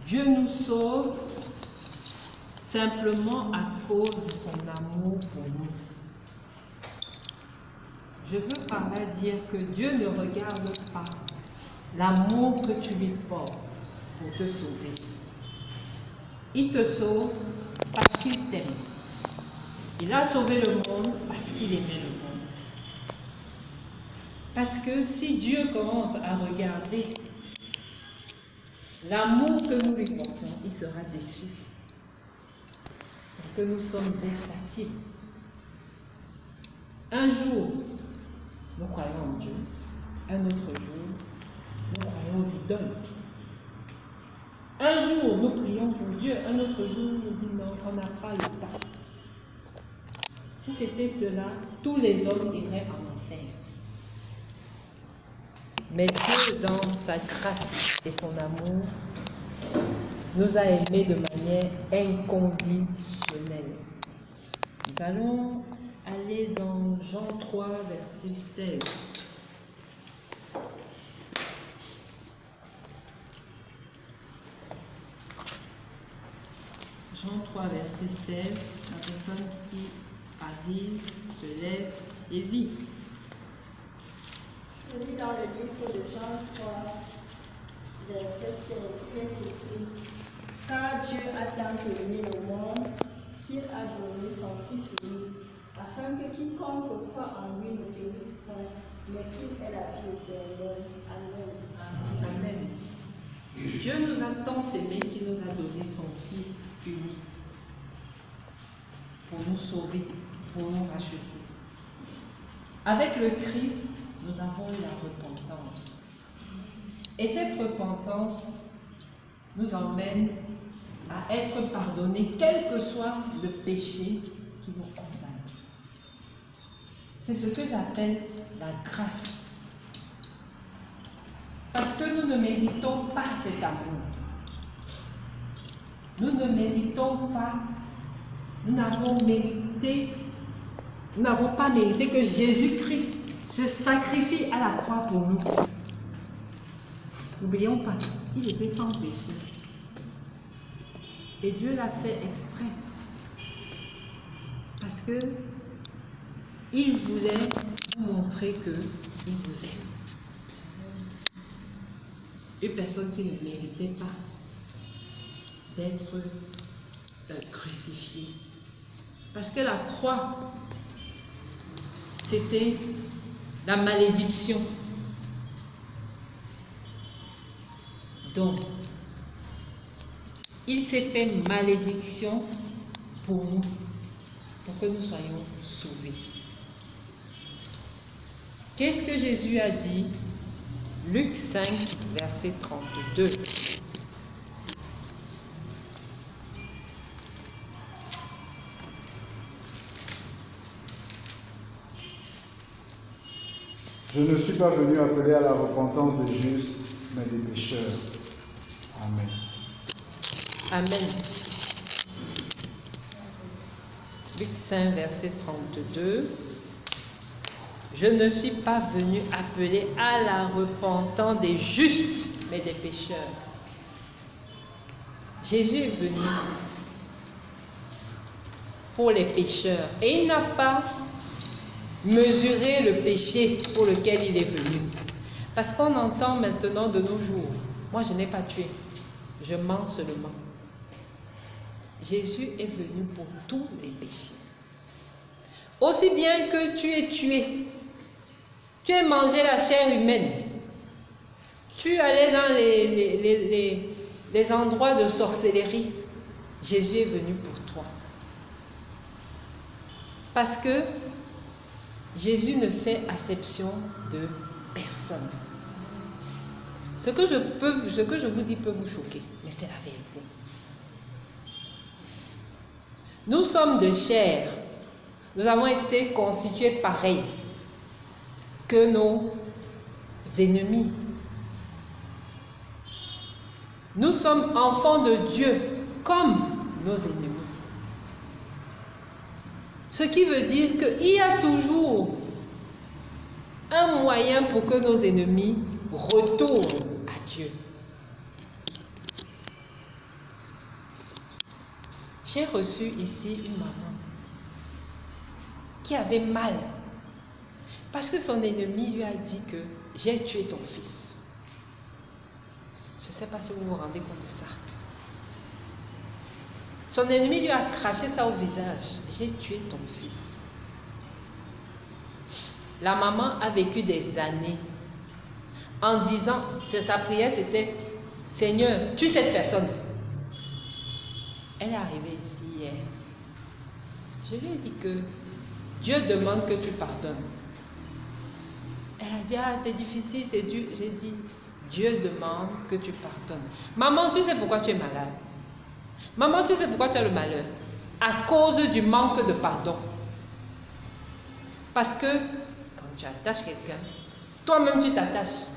Dieu nous sauve simplement à cause de son amour pour nous. Je veux par là dire que Dieu ne regarde pas l'amour que tu lui portes pour te sauver. Il te sauve parce qu'il t'aime. Il a sauvé le monde parce qu'il aimait le monde. Parce que si Dieu commence à regarder l'amour que nous lui portons, il sera déçu. Parce que nous sommes versatiles. Un jour, nous croyons en Dieu. Un autre jour, nous croyons aux idoles. Un jour, nous prions pour Dieu. Un autre jour, nous disons non, on n'a pas le temps. Si c'était cela, tous les hommes iraient en enfer. Mais Dieu, dans sa grâce et son amour, nous a aimés de manière inconditionnelle. Nous allons aller dans Jean 3, verset 16. Jean 3, verset 16, la personne qui arrive, se lève et vit. Je lis dans le livre de Jean 3, verset 16, il est écrit: Car Dieu a tant aimé le monde qu'il a donné son Fils unique, afin que quiconque croit en lui ne périsse point, mais qu'il ait la vie éternelle. Amen. Amen. Dieu nous a tant aimés qu'il nous a donné son Fils unique pour nous sauver, pour nous racheter. Avec le Christ, nous avons la repentance. Et cette repentance nous emmène à être pardonnés, quel que soit le péché qui nous condamne. C'est ce que j'appelle la grâce. Parce que nous ne méritons pas cet amour. Nous ne méritons pas, nous n'avons pas mérité que Jésus-Christ se sacrifie à la croix pour nous. N'oublions pas, il était sans péché. Et Dieu l'a fait exprès. Parce que il voulait vous montrer qu'il vous aime. Une personne qui ne méritait pas d'être crucifiée. Parce que la croix, c'était la malédiction. Donc, il s'est fait malédiction pour nous, pour que nous soyons sauvés. Qu'est-ce que Jésus a dit? Luc 5, verset 32. Je ne suis pas venu appeler à la repentance des justes, mais des pécheurs. Amen. Amen. Luc 5, verset 32. Je ne suis pas venu appeler à la repentance des justes, mais des pécheurs. Jésus est venu pour les pécheurs et il n'a pas mesuré le péché pour lequel il est venu. Parce qu'on entend maintenant de nos jours, moi je n'ai pas tué, je mens seulement. Jésus est venu pour tous les péchés. Aussi bien que tu es tué, tu as mangé la chair humaine, tu allais dans les endroits de sorcellerie, Jésus est venu pour toi. Parce que Jésus ne fait acception de personne. Ce que je vous dis peut vous choquer, mais c'est la vérité. Nous sommes de chair. Nous avons été constitués pareils que nos ennemis. Nous sommes enfants de Dieu comme nos ennemis. Ce qui veut dire qu'il y a toujours un moyen pour que nos ennemis retournent à Dieu. J'ai reçu ici une maman qui avait mal parce que son ennemi lui a dit que j'ai tué ton fils. Je ne sais pas si vous vous rendez compte de ça. Son ennemi lui a craché ça au visage. J'ai tué ton fils. La maman a vécu des années en disant, sa prière c'était, Seigneur, tue cette personne. Elle est arrivée ici hier. Je lui ai dit que Dieu demande que tu pardonnes. Elle a dit, ah, c'est difficile, c'est dur. J'ai dit, Dieu demande que tu pardonnes. Maman, tu sais pourquoi tu es malade? Maman, tu sais pourquoi tu as le malheur? À cause du manque de pardon. Parce que quand tu attaches quelqu'un, toi-même tu t'attaches.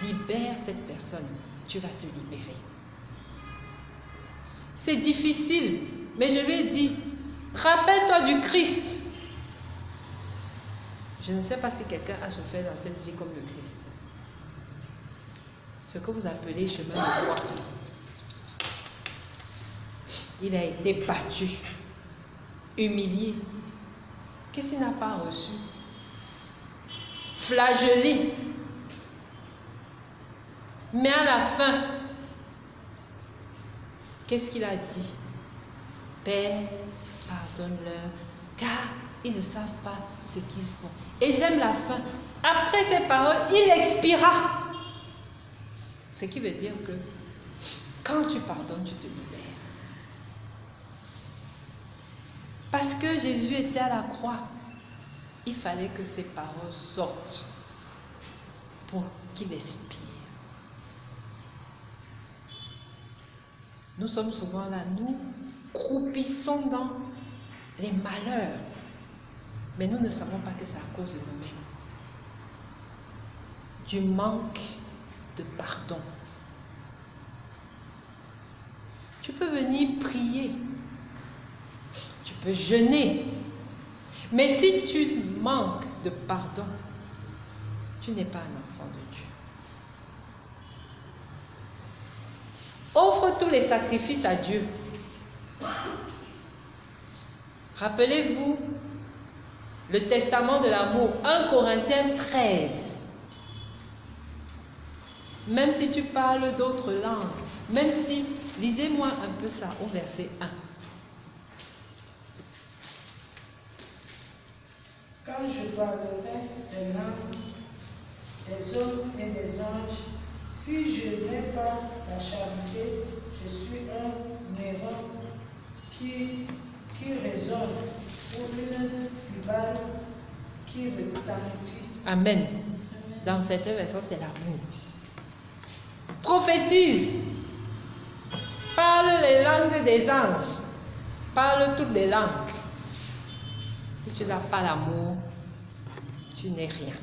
Libère cette personne, tu vas te libérer. C'est difficile, mais je lui ai dit, rappelle-toi du Christ. Je ne sais pas si quelqu'un a souffert dans cette vie comme le Christ. Ce que vous appelez chemin de croix. Il a été battu, humilié. Qu'est-ce qu'il n'a pas reçu? Flagellé. Mais à la fin, qu'est-ce qu'il a dit? Père, pardonne-leur, car ils ne savent pas ce qu'ils font. Et j'aime la fin. Après ces paroles, il expira. Ce qui veut dire que quand tu pardonnes, tu te libères. Parce que Jésus était à la croix, il fallait que ces paroles sortent pour qu'il expire. Nous sommes souvent là, nous croupissons dans les malheurs, mais nous ne savons pas que c'est à cause de nous-mêmes. Du manque de pardon. Tu peux venir prier, tu peux jeûner, mais si tu manques de pardon, tu n'es pas un enfant de Dieu. Offre tous les sacrifices à Dieu. Rappelez-vous le testament de l'amour, 1 Corinthiens 13. Même si tu parles d'autres langues, même si, lisez-moi un peu ça au verset 1. Quand je parlerai des langues des hommes et des anges, si je n'ai pas la charité, je suis un néron qui résonne ou une cibale qui retentit. Amen. Dans cette version, c'est l'amour. Prophétise. Parle les langues des anges. Parle toutes les langues. Si tu n'as pas l'amour, tu n'es rien.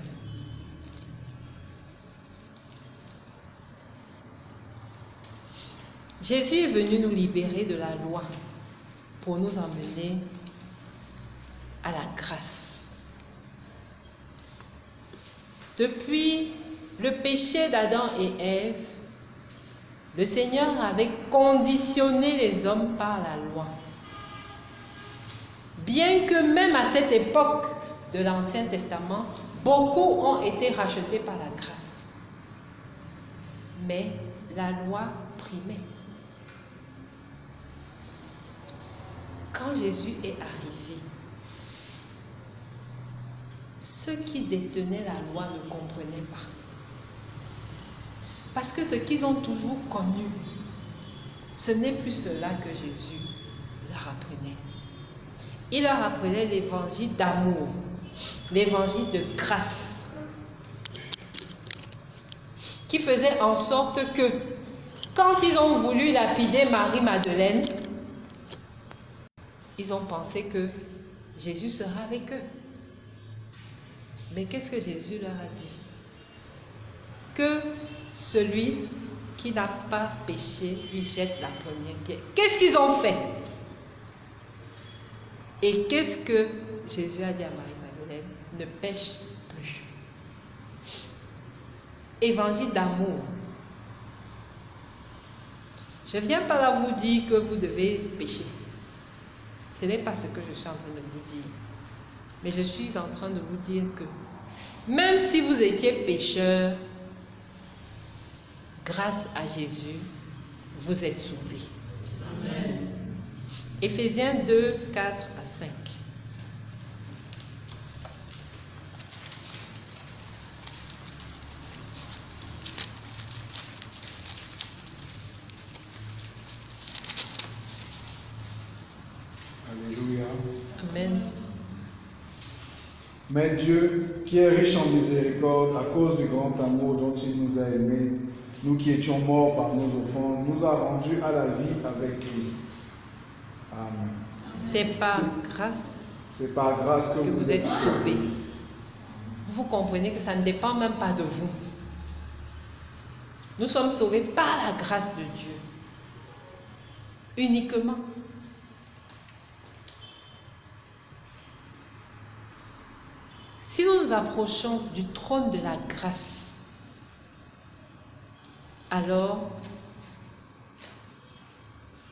Jésus est venu nous libérer de la loi pour nous emmener à la grâce. Depuis le péché d'Adam et Ève, le Seigneur avait conditionné les hommes par la loi. Bien que même à cette époque de l'Ancien Testament, beaucoup ont été rachetés par la grâce. Mais la loi primait. Quand Jésus est arrivé, ceux qui détenaient la loi ne comprenaient pas. Parce que ce qu'ils ont toujours connu, ce n'est plus cela que Jésus leur apprenait. Il leur apprenait l'évangile d'amour, l'évangile de grâce, qui faisait en sorte que, quand ils ont voulu lapider Marie-Madeleine, ils ont pensé que Jésus sera avec eux. Mais qu'est-ce que Jésus leur a dit? Que celui qui n'a pas péché lui jette la première pierre. Qu'est-ce qu'ils ont fait? Et qu'est-ce que Jésus a dit à Marie-Madeleine? Ne pêche plus. Évangile d'amour. Je ne viens pas là vous dire que vous devez pécher. Ce n'est pas ce que je suis en train de vous dire. Mais je suis en train de vous dire que même si vous étiez pécheur, grâce à Jésus, vous êtes sauvés. Éphésiens 2, 4 à 5. Alléluia. Amen. Mais Dieu, qui est riche en miséricorde, à cause du grand amour dont il nous a aimés, nous qui étions morts par nos offenses, nous a rendus à la vie avec Christ. Amen. C'est par grâce C'est par grâce que vous êtes sauvés. Vous comprenez que ça ne dépend même pas de vous. Nous sommes sauvés par la grâce de Dieu. Uniquement. Si nous nous approchons du trône de la grâce, alors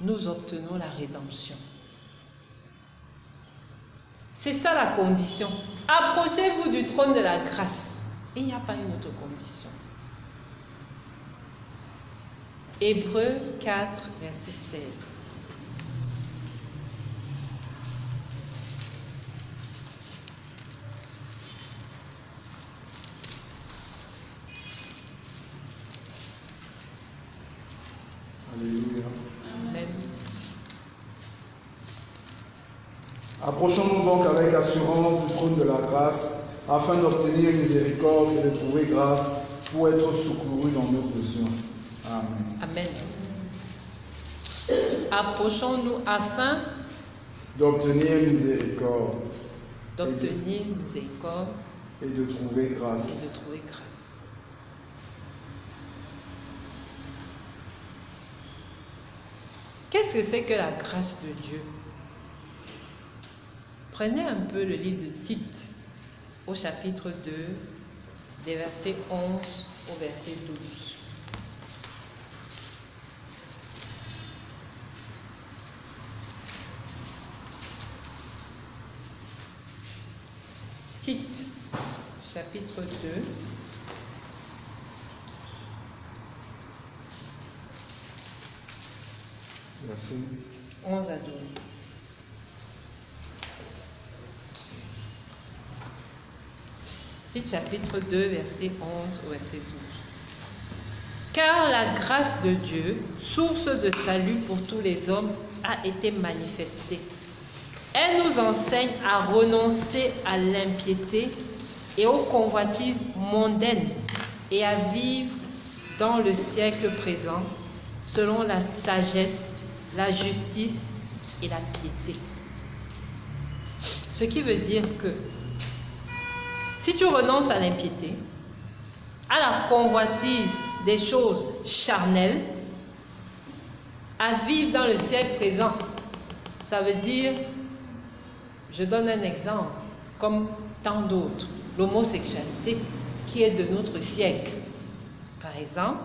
nous obtenons la rédemption. C'est ça la condition. Approchez-vous du trône de la grâce. Il n'y a pas une autre condition. Hébreux 4, verset 16. Alléluia. Amen. Approchons-nous donc avec assurance du trône de la grâce, afin d'obtenir miséricorde et de trouver grâce pour être secourus dans nos besoins. Amen. Amen. Approchons-nous afin D'obtenir miséricorde d'obtenir miséricorde et de trouver et grâce. de trouver grâce. Qu'est-ce que c'est que la grâce de Dieu? Prenez un peu le livre de Tite au chapitre 2, des versets 11 au verset 12. Tite, chapitre 2. Verset 11 à 12. Tite chapitre 2, verset 11 au verset 12. Car la grâce de Dieu, source de salut pour tous les hommes, a été manifestée. Elle nous enseigne à renoncer à l'impiété et aux convoitises mondaines et à vivre dans le siècle présent selon la sagesse, la justice et la piété. Ce qui veut dire que si tu renonces à l'impiété, à la convoitise des choses charnelles, à vivre dans le siècle présent, ça veut dire, je donne un exemple, comme tant d'autres, l'homosexualité qui est de notre siècle. Par exemple,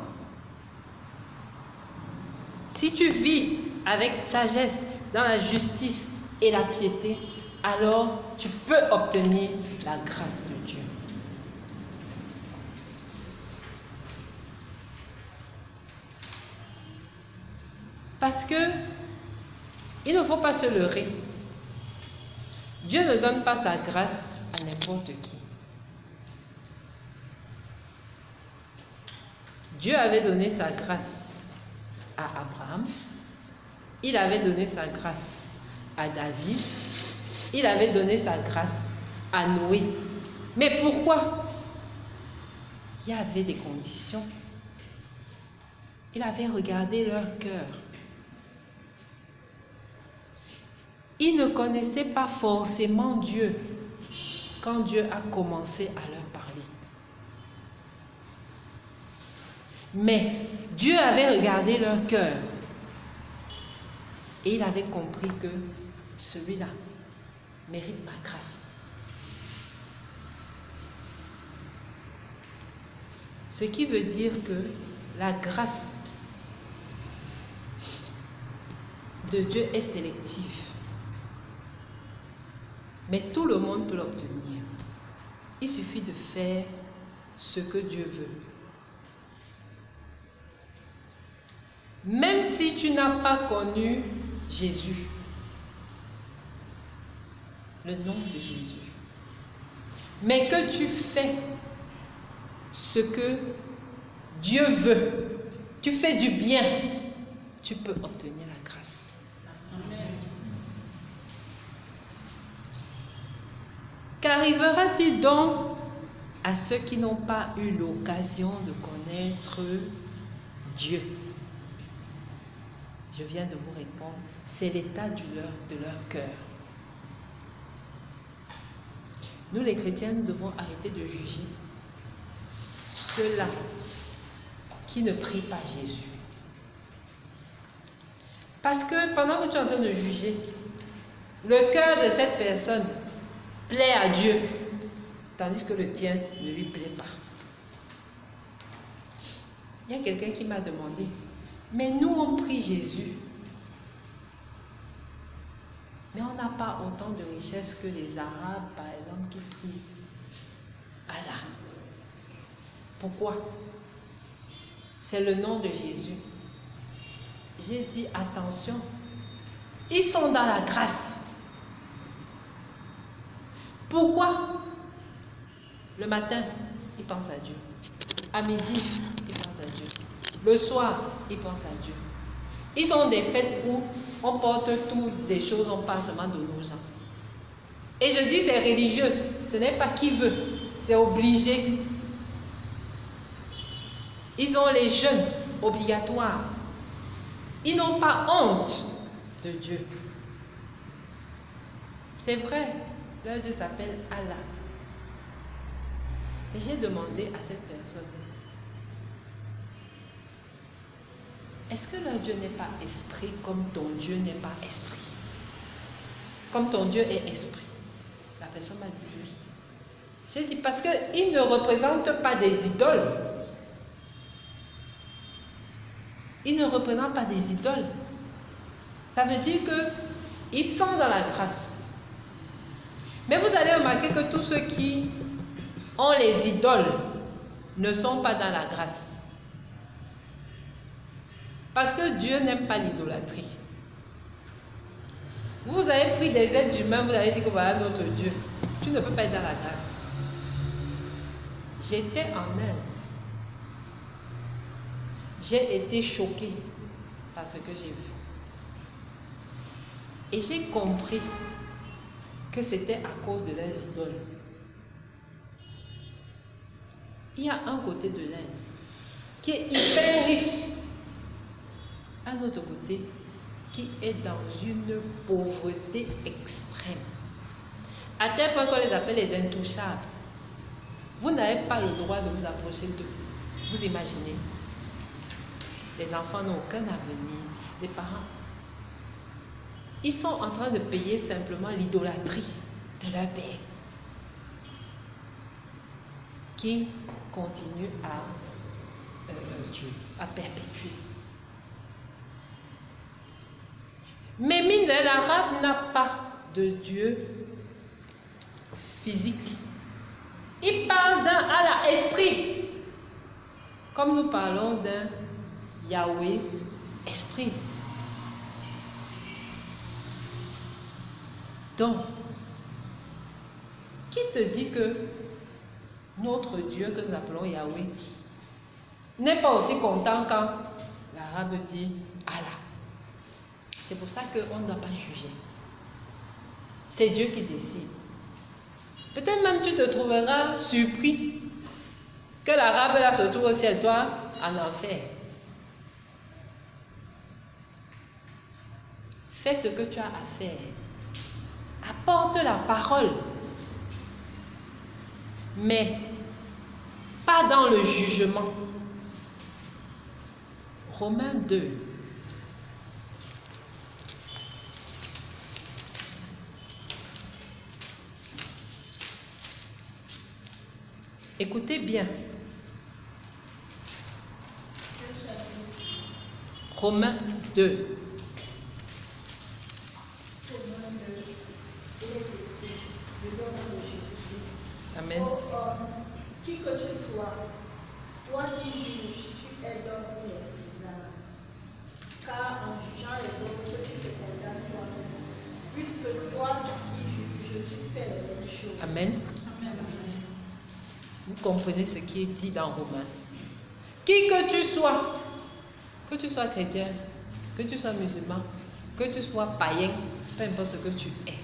si tu vis avec sagesse dans la justice et la piété, alors tu peux obtenir la grâce de Dieu. Parce que il ne faut pas se leurrer. Dieu ne donne pas sa grâce à n'importe qui. Dieu avait donné sa grâce à Abraham, il avait donné sa grâce à David, il avait donné sa grâce à Noé. Mais pourquoi? Il y avait des conditions. Il avait regardé leur cœur. Ils ne connaissaient pas forcément Dieu quand Dieu a commencé à leur parler. Mais Dieu avait regardé leur cœur et il avait compris que celui-là mérite ma grâce. Ce qui veut dire que la grâce de Dieu est sélectif. Mais tout le monde peut l'obtenir. Il suffit de faire ce que Dieu veut. Même si tu n'as pas connu Jésus, le nom de Jésus, mais que tu fais ce que Dieu veut, tu fais du bien, tu peux obtenir la grâce. Amen. Qu'arrivera-t-il donc à ceux qui n'ont pas eu l'occasion de connaître Dieu? Je viens de vous répondre, c'est l'état de leur cœur. Nous les chrétiens, nous devons arrêter de juger ceux-là qui ne prient pas Jésus. Parce que pendant que tu es en train de juger, le cœur de cette personne plaît à Dieu, tandis que le tien ne lui plaît pas. Il y a quelqu'un qui m'a demandé, mais nous on prie Jésus, mais on n'a pas autant de richesses que les Arabes, par exemple, qui prient Allah. Pourquoi? C'est le nom de Jésus. J'ai dit attention, ils sont dans la grâce. Pourquoi? Le matin, ils pensent à Dieu. À midi, ils pensent à Dieu. Le soir, ils pensent à Dieu. Ils ont des fêtes où on porte toutes des choses, on parle seulement de nos gens. Et je dis c'est religieux, ce n'est pas qui veut, c'est obligé. Ils ont les jeûnes obligatoires. Ils n'ont pas honte de Dieu. C'est vrai, leur Dieu s'appelle Allah. Et j'ai demandé à cette personne, est-ce que leur Dieu n'est pas esprit comme ton Dieu n'est pas esprit? Comme ton Dieu est esprit? La personne m'a dit oui. J'ai dit parce qu'ils ne représentent pas des idoles. Ils ne représentent pas des idoles. Ça veut dire qu'ils sont dans la grâce. Mais vous allez remarquer que tous ceux qui ont les idoles ne sont pas dans la grâce. Parce que Dieu n'aime pas l'idolâtrie. Vous avez pris des êtres humains, vous avez dit que voilà notre Dieu. Tu ne peux pas être dans la grâce. J'étais en Inde. J'ai été choquée par ce que j'ai vu. Et j'ai compris que c'était à cause de leurs idoles. Il y a un côté de l'Inde qui est hyper riche. Un autre côté qui est dans une pauvreté extrême. À tel point qu'on les appelle les intouchables. Vous n'avez pas le droit de vous approcher d'eux. Vous imaginez? Les enfants n'ont aucun avenir. Les parents, ils sont en train de payer simplement l'idolâtrie de leur père, qui continue à perpétuer. Mais mine, l'arabe n'a pas de Dieu physique. Il parle d'un Allah esprit, comme nous parlons d'un Yahweh esprit. Donc, qui te dit que notre Dieu que nous appelons Yahweh n'est pas aussi content quand l'arabe dit Allah? C'est pour ça qu'on ne doit pas juger. C'est Dieu qui décide. Peut-être même tu te trouveras surpris que l'arabe là se trouve au ciel, toi en enfer. Fais ce que tu as à faire. Apporte la parole. Mais pas dans le jugement. Romains 2. Écoutez bien. Romains 2. Amen. Ô homme, qui que tu sois, toi qui juges, tu es donc inexcusable. Car en jugeant les autres, tu te condamnes toi-même. Puisque toi, qui juges, tu fais les mêmes choses. Amen. Vous comprenez ce qui est dit dans Romains. Qui que tu sois chrétien, que tu sois musulman, que tu sois païen, peu importe ce que tu es.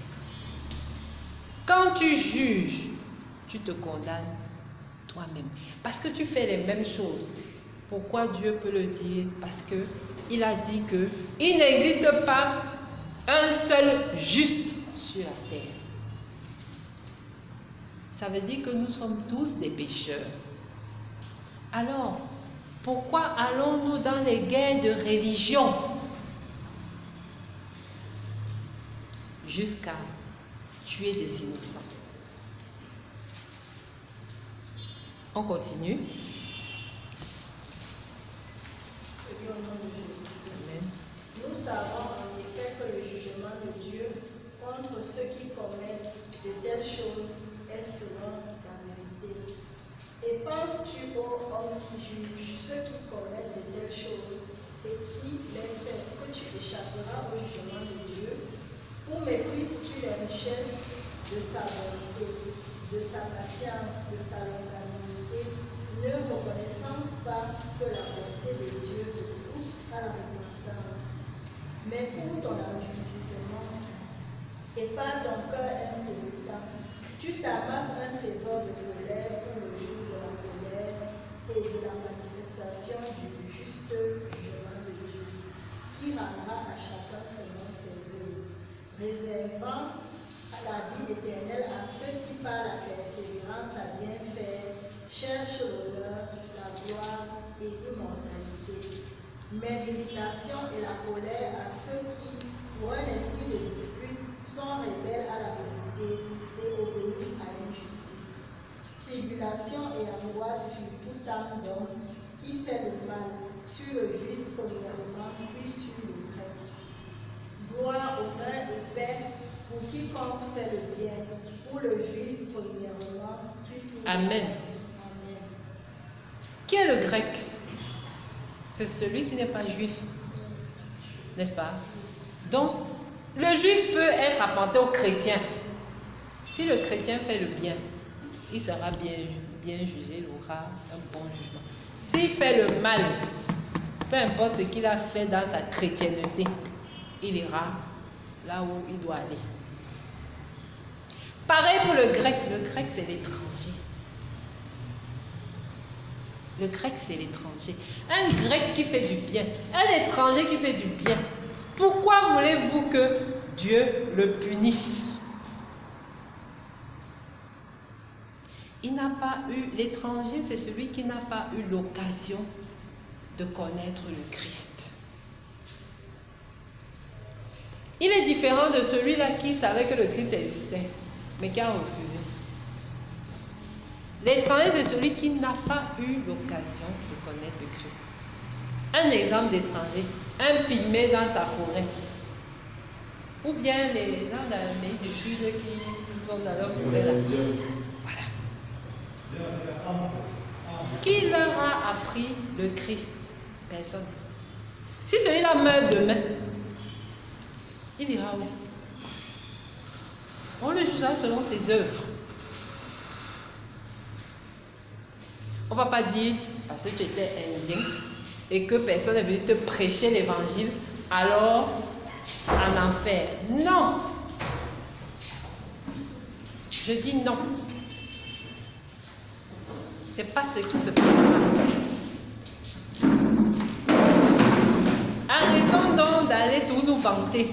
Quand tu juges, tu te condamnes toi-même. Parce que tu fais les mêmes choses. Pourquoi Dieu peut le dire? Parce que il a dit que il n'existe pas un seul juste sur la terre. Ça veut dire que nous sommes tous des pécheurs. Alors, pourquoi allons-nous dans les guerres de religion jusqu'à tuer des innocents? On continue. Amen. Nous savons en effet que le jugement de Dieu contre ceux qui commettent de telles choses est selon la vérité. Et penses-tu, ô homme qui juge ceux qui commettent de telles choses et qui les fait, que tu échapperas au jugement de Dieu? Ou méprises-tu les richesses de sa bonté, de sa patience, de sa longanimité, ne reconnaissant pas que la bonté de Dieu te pousse à la repentance, mais pour ton endurcissement et par ton cœur impénitent, tu t'amasses un trésor de colère pour le jour de la colère et de la manifestation du juste jugement de Dieu, qui rendra à chacun selon ses œuvres, réservant à la vie éternelle à ceux qui par la persévérance à bien faire cherchent l'honneur, la gloire et l'immortalité. Mais l'irritation et la colère à ceux qui, pour un esprit de dispute, sont rebelles à la vérité et obéissent à l'injustice. Tribulation et angoisse sur toute âme d'homme qui fait le mal, sur le juif premièrement, puis sur le grec. Gloire, honneur et paix pour quiconque fait le bien, pour le juif premièrement, puis pour le Amen. Amen. Qui est le grec? C'est celui qui n'est pas juif, n'est-ce pas? Donc, le juif peut être apporté au chrétien. Si le chrétien fait le bien, il sera bien jugé, il aura un bon jugement. S'il fait le mal, peu importe ce qu'il a fait dans sa chrétienté, il ira là où il doit aller. Pareil pour le grec. Le grec, c'est l'étranger. Le grec, c'est l'étranger. Un grec qui fait du bien, un étranger qui fait du bien. Pourquoi voulez-vous que Dieu le punisse? Il n'a pas eu, l'étranger, c'est celui qui n'a pas eu l'occasion de connaître le Christ. Il est différent de celui-là qui savait que le Christ existait, mais qui a refusé. L'étranger, c'est celui qui n'a pas eu l'occasion de connaître le Christ. Un exemple d'étranger, un pygmée dans sa forêt. Ou bien les gens d'Amérique du Sud qui sont dans leur forêt là. Voilà. Qui leur a appris le Christ? Personne. Si celui-là meurt demain, il ira où? On le jugera selon ses œuvres. On ne va pas dire, parce que tu étais indien et que personne n'est venu te prêcher l'évangile, alors en enfer. Non. Je dis non. C'est pas ce qui se passe. Arrêtons donc d'aller tout nous vanter.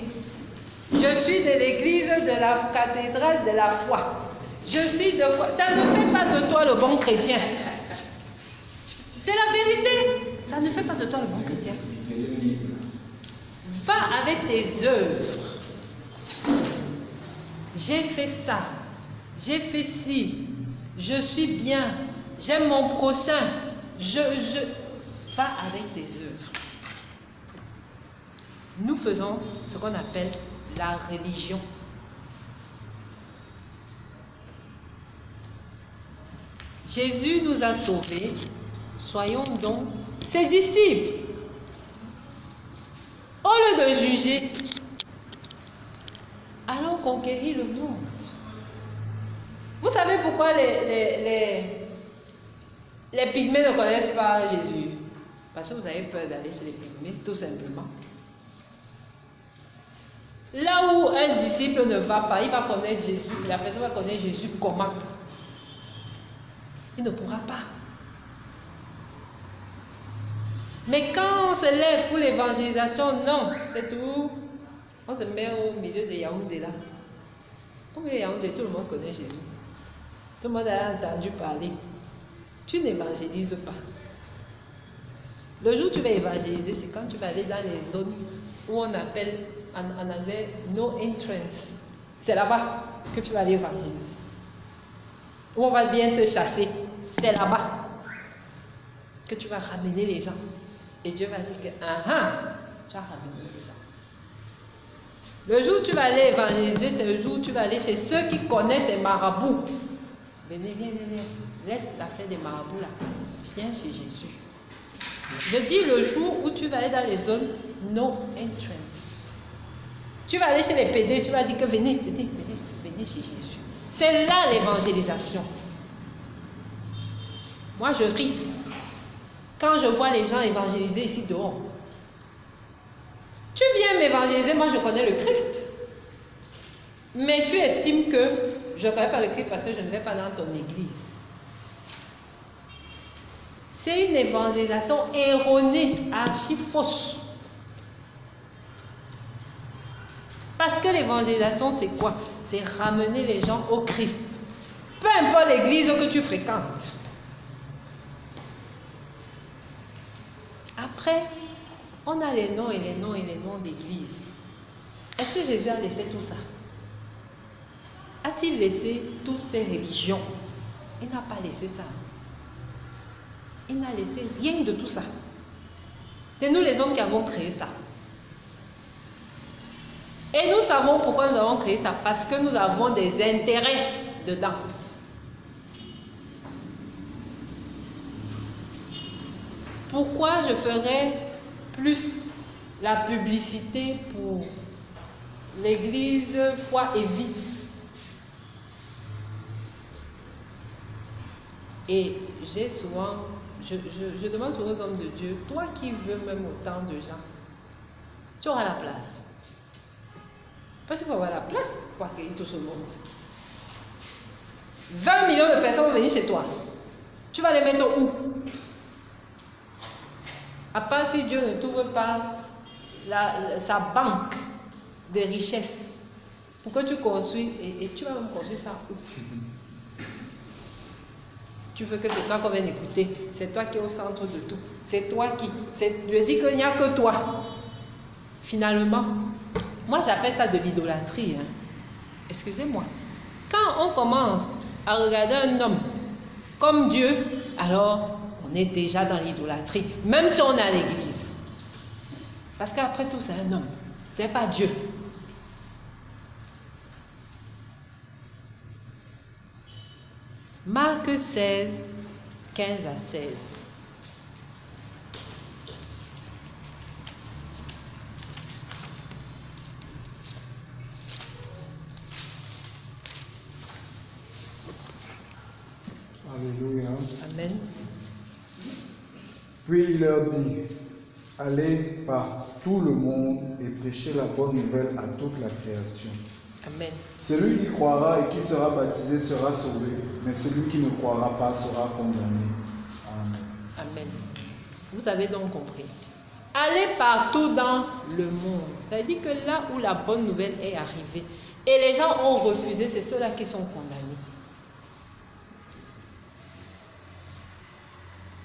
Je suis de l'église de la cathédrale de la foi. Je suis de quoi? Ça ne fait pas de toi le bon chrétien. C'est la vérité. Ça ne fait pas de toi le bon chrétien. Va avec tes œuvres. J'ai fait ça. J'ai fait ci. Je suis bien. J'aime mon prochain. Va avec tes œuvres. Nous faisons ce qu'on appelle la religion. Jésus nous a sauvés, soyons donc ses disciples. Au lieu de juger, allons conquérir le monde. Vous savez pourquoi les pygmées ne connaissent pas Jésus? Parce que vous avez peur d'aller chez les pygmées, tout simplement. Là où un disciple ne va pas, il va connaître Jésus. La personne va connaître Jésus comment? Il ne pourra pas. Mais quand on se lève pour l'évangélisation, non, c'est tout. On se met au milieu de Yaoundé là. Au milieu de Yaoundé, tout le monde connaît Jésus. Tout le monde a entendu parler. Tu n'évangélises pas. Le jour où tu vas évangéliser, c'est quand tu vas aller dans les zones où on appelle en anglais no entrance. C'est là-bas que tu vas aller évangéliser. Où on va bien te chasser. C'est là-bas que tu vas ramener les gens. Et Dieu va dire que, tu as ramené les gens. Le jour où tu vas aller évangéliser, c'est le jour où tu vas aller chez ceux qui connaissent les marabouts. Venez, viens. Laisse l'affaire des marabouts là. Viens chez Jésus. Je dis le jour où tu vas aller dans les zones no entrance. Tu vas aller chez les PD, tu vas dire que venez chez Jésus. C'est là l'évangélisation. Moi je ris quand je vois les gens évangéliser ici dehors. Tu viens m'évangéliser, moi je connais le Christ. Mais tu estimes que je ne connais pas le Christ parce que je ne vais pas dans ton église. C'est une évangélisation erronée, archi fausse. Parce que l'évangélisation, c'est quoi? C'est ramener les gens au Christ. Peu importe l'église que tu fréquentes. Après, on a les noms et les noms d'églises. Est-ce que Jésus a laissé tout ça? A-t-il laissé toutes ces religions? Il n'a pas laissé ça. Il n'a laissé rien de tout ça. C'est nous les hommes qui avons créé ça. Et nous savons pourquoi nous avons créé ça. Parce que nous avons des intérêts dedans. Pourquoi je ferais plus la publicité pour l'église Foi et Vie? Et j'ai souvent, je demande souvent aux hommes de Dieu, toi qui veux même autant de gens, tu auras la place. Parce qu'il faut avoir la place pour accueillir tout ce monde. 20 millions de personnes vont venir chez toi. Tu vas les mettre où? À part si Dieu ne t'ouvre pas sa banque de richesses pour que tu construis, et tu vas même construire ça où? Tu veux que c'est toi qu'on vienne écouter, c'est toi qui es au centre de tout, c'est toi qui, je dis qu'il n'y a que toi. Finalement, moi j'appelle ça de l'idolâtrie. Excusez-moi. Quand on commence à regarder un homme comme Dieu, alors on est déjà dans l'idolâtrie, même si on est à l'église. Parce qu'après tout, c'est un homme, ce n'est pas Dieu. Marc 16, 15 à 16. Alléluia. Amen. Puis il leur dit, allez par tout le monde et prêchez la bonne nouvelle à toute la création. Amen. Celui qui croira et qui sera baptisé sera sauvé, mais celui qui ne croira pas sera condamné. Amen. Amen. Vous avez donc compris. Allez partout dans le monde. Ça veut dire que là où la bonne nouvelle est arrivée et les gens ont refusé, c'est ceux-là qui sont condamnés.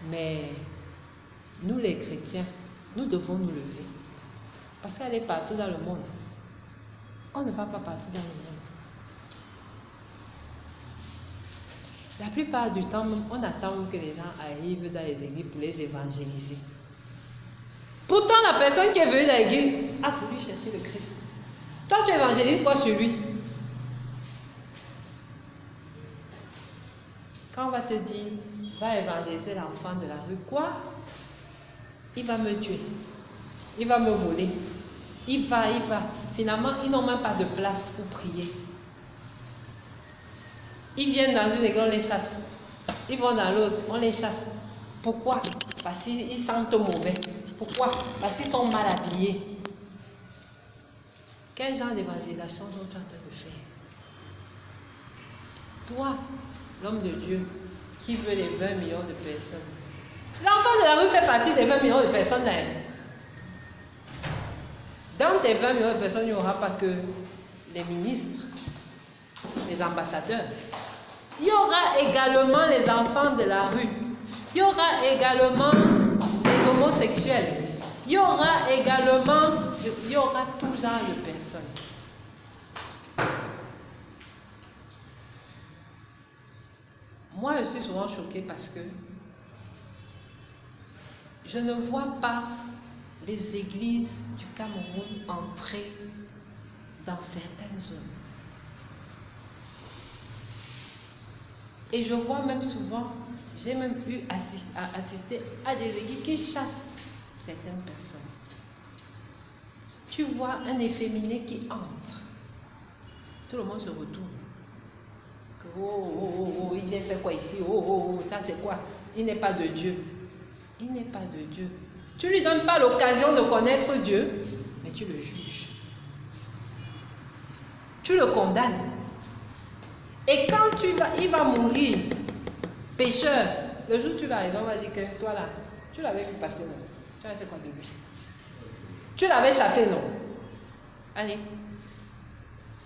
Mais nous les chrétiens, nous devons nous lever. Parce qu'aller partout dans le monde, on ne va pas partout dans le monde. La plupart du temps, on attend que les gens arrivent dans les églises pour les évangéliser. Pourtant, la personne qui est venue dans l'église a voulu chercher le Christ. Toi, tu évangélises quoi sur lui? Quand on va te dire, va évangéliser l'enfant de la rue, quoi? Il va me tuer. Il va me voler. Il va. Finalement, ils n'ont même pas de place pour prier. Ils viennent dans une église, on les chasse. Ils vont dans l'autre, on les chasse. Pourquoi? Parce qu'ils sentent mauvais. Pourquoi? Parce qu'ils sont mal habillés. Quel genre d'évangélisation sont tu en train de faire? Toi, l'homme de Dieu, qui veut les 20 millions de personnes. L'enfant de la rue fait partie des 20 millions de personnes là. Dans tes 20 millions de personnes, il n'y aura pas que les ministres, les ambassadeurs. Il y aura également les enfants de la rue. Il y aura également les homosexuels. Il y aura tout genre de personnes. Moi, je suis souvent choquée parce que je ne vois pas les églises du Cameroun entrer dans certaines zones. Et je vois même souvent, j'ai même eu à assister à des églises qui chassent certaines personnes. Tu vois un efféminé qui entre. Tout le monde se retourne. Oh, il vient faire quoi ici? Oh, ça c'est quoi? Il n'est pas de Dieu. Il n'est pas de Dieu. Tu ne lui donnes pas l'occasion de connaître Dieu, mais tu le juges. Tu le condamnes. Et quand il va mourir, pécheur, le jour où tu vas arriver, on va dire que toi là, tu l'avais fait passer, non? Tu avais fait quoi de lui? Tu l'avais chassé, non? Allez,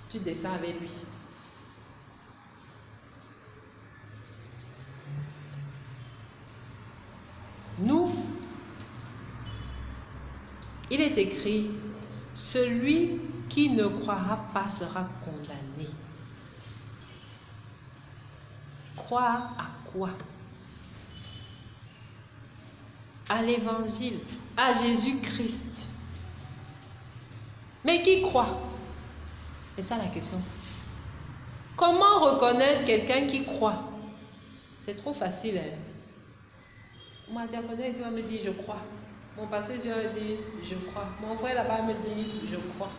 tu descends avec lui. Nous, il est écrit, celui qui ne croira pas sera condamné. Croire à quoi? À l'évangile, à Jésus-Christ. Mais qui croit? C'est ça la question. Comment reconnaître quelqu'un qui croit? C'est trop facile, hein? Mon diaconesse ici va me dire je crois. Mon pasteur ici va me dire je crois. Mon frère là-bas me dit je crois.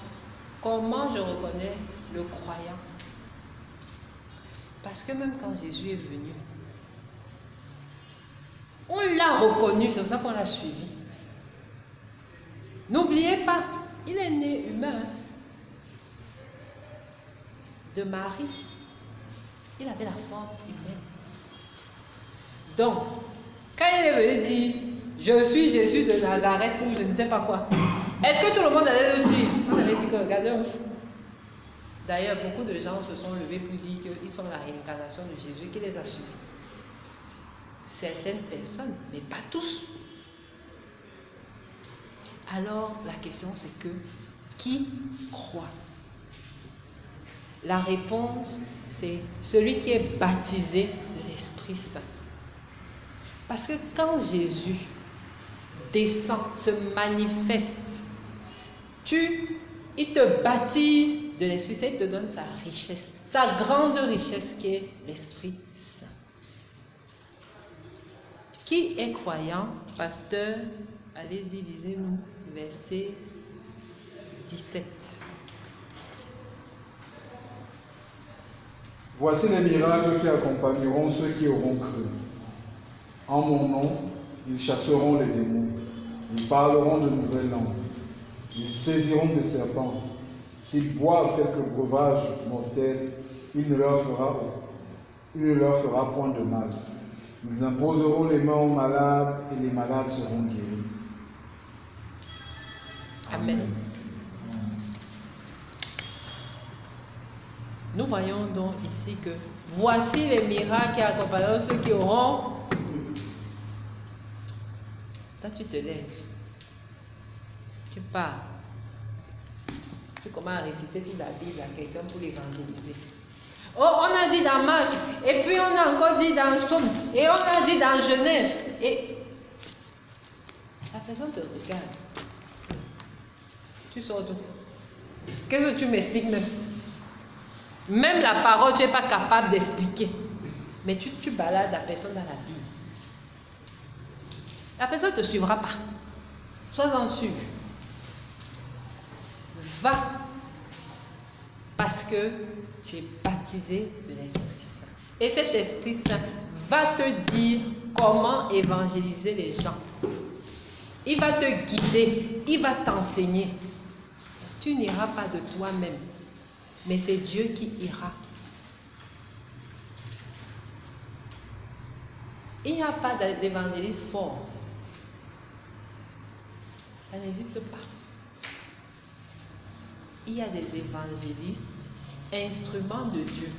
Comment je reconnais le croyant? Parce que même quand Jésus est venu, on l'a reconnu, c'est pour ça qu'on l'a suivi. N'oubliez pas, il est né humain de Marie. Il avait la forme humaine. Donc, quand il est venu dire je suis Jésus de Nazareth ou je ne sais pas quoi, est-ce que tout le monde allait le suivre? On allait dire que regardez. D'ailleurs, beaucoup de gens se sont levés pour dire qu'ils sont la réincarnation de Jésus qui les a suivis. Certaines personnes, mais pas tous. Alors, la question c'est que qui croit? La réponse, c'est celui qui est baptisé de l'Esprit Saint. Parce que quand Jésus descend, se manifeste, il te baptise de l'Esprit Saint, il te donne sa richesse, sa grande richesse qui est l'Esprit Saint. Qui est croyant? Pasteur, allez-y, lisez-nous, verset 17. Voici les miracles qui accompagneront ceux qui auront cru. En mon nom, ils chasseront les démons, ils parleront de nouvelles langues, ils saisiront des serpents. S'ils boivent quelques breuvages mortels, il ne leur fera point de mal. Ils imposeront les mains aux malades et les malades seront guéris. Amen. Nous voyons donc ici que voici les miracles qui accompagneront ceux qui auront. Toi, tu te lèves, tu pars, tu commences à réciter toute la Bible à quelqu'un pour l'évangéliser. Oh, on a dit dans Marc, et puis on a encore dit dans Somme, et on a dit dans Genèse. Et la personne te regarde. Tu sors d'où? Qu'est-ce que tu m'expliques même? Même la parole, tu n'es pas capable d'expliquer. mais tu balades la personne dans la Bible. La personne ne te suivra pas. Sois-en sûr. Va parce que tu es baptisé de l'Esprit Saint. Et cet Esprit Saint va te dire comment évangéliser les gens. Il va te guider, il va t'enseigner. Tu n'iras pas de toi-même, mais c'est Dieu qui ira. Il n'y a pas d'évangéliste fort. Ça n'existe pas. Il y a des évangélistes, instruments de Dieu.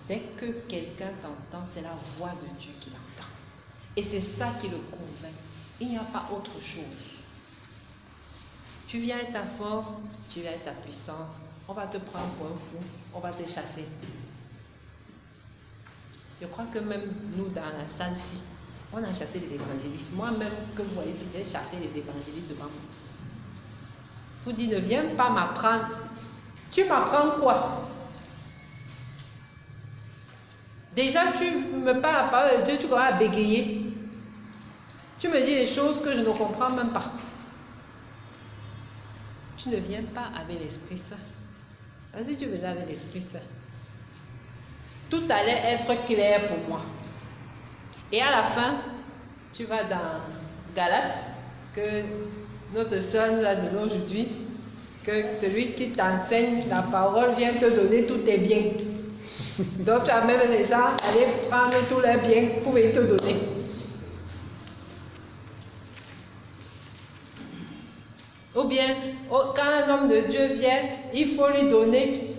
Dès que quelqu'un t'entend, c'est la voix de Dieu qu'il entend. Et c'est ça qui le convainc. Il n'y a pas autre chose. Tu viens avec ta force, tu viens avec ta puissance. On va te prendre pour un fou, on va te chasser. Je crois que même nous, dans la salle-ci, on a chassé les évangélistes. Moi-même, que vous voyez, si j'ai chassé les évangélistes devant moi. Vous dites, ne viens pas m'apprendre. Tu m'apprends quoi? Déjà, tu me parles à parole de Dieu, tu commences à bégayer. Tu me dis des choses que je ne comprends même pas. Tu ne viens pas avec l'Esprit Saint. Parce que si tu venais avec l'Esprit Saint, tout allait être clair pour moi. Et à la fin, tu vas dans Galates, que notre sœur nous a donné aujourd'hui, que celui qui t'enseigne la parole vient te donner tous tes biens. Donc tu as même les gens aller prendre tous leurs biens pour venir te donner. Ou bien, quand un homme de Dieu vient, il faut lui donner.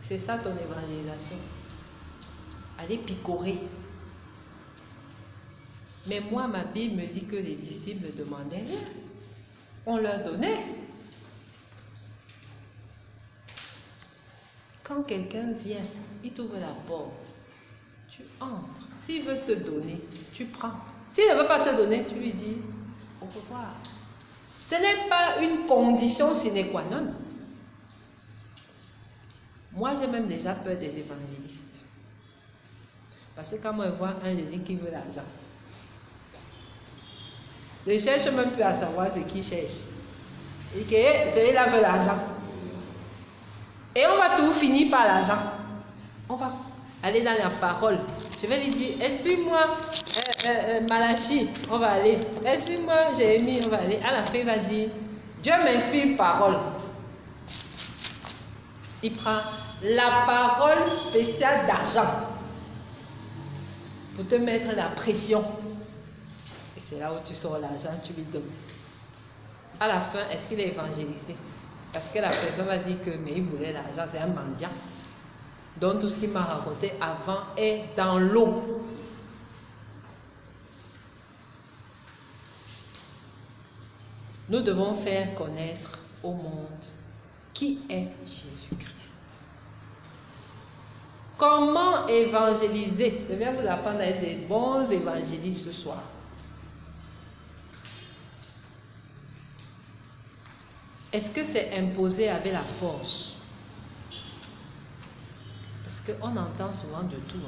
C'est ça ton évangélisation. Aller picorer. Mais moi, ma Bible me dit que les disciples ne demandaient rien. On leur donnait. Quand quelqu'un vient, il t'ouvre la porte. Tu entres. S'il veut te donner, tu prends. S'il ne veut pas te donner, tu lui dis au revoir. Ce n'est pas une condition sine qua non. Moi, j'ai même déjà peur des évangélistes. Parce que quand moi je vois un, je dis qu'il veut l'argent. Je ne cherche même plus à savoir ce qu'il cherche. Et que celui-là veut l'argent. Et on va tout finir par l'argent. On va aller dans la parole. Je vais lui dire, explique-moi Malachi, on va aller. Explique-moi Jérémie, on va aller. À la fin, il va dire, Dieu m'inspire parole. Il prend la parole spéciale d'argent pour te mettre la pression. Et c'est là où tu sors l'argent, tu lui donnes. À la fin, est-ce qu'il est évangélisé? Parce que la personne va dire que mais il voulait l'argent, c'est un mendiant. Donc tout ce qu'il m'a raconté avant est dans l'eau. Nous devons faire connaître au monde qui est Jésus-Christ. Comment évangéliser? Je viens vous apprendre à être des bons évangélistes ce soir. Est-ce que c'est imposé avec la force? Parce qu'on entend souvent de tout.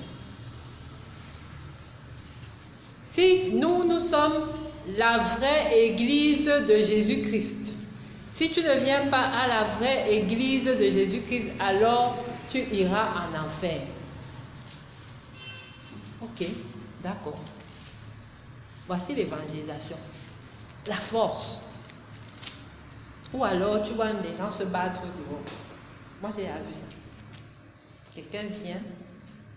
Si nous sommes la vraie église de Jésus-Christ, si tu ne viens pas à la vraie église de Jésus-Christ, alors tu iras en enfer. Ok, d'accord. Voici l'évangélisation. La force. Ou alors tu vois les gens se battre dehors. Moi j'ai vu ça. Quelqu'un vient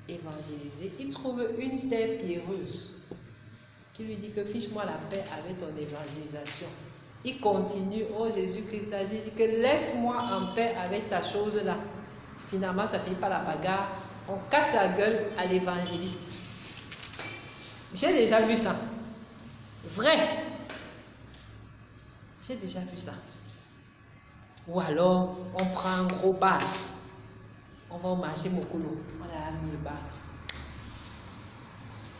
évangéliser, il trouve une terre pierreuse qui lui dit que fiche-moi la paix avec ton évangélisation. Il continue, oh Jésus-Christ a dit que laisse-moi en paix avec ta chose là. Finalement ça finit par la bagarre, on casse la gueule à l'évangéliste. J'ai déjà vu ça. Vrai. J'ai déjà vu ça. Ou alors, on prend un gros baf. On va au marché Mokolo. On a mis le baf.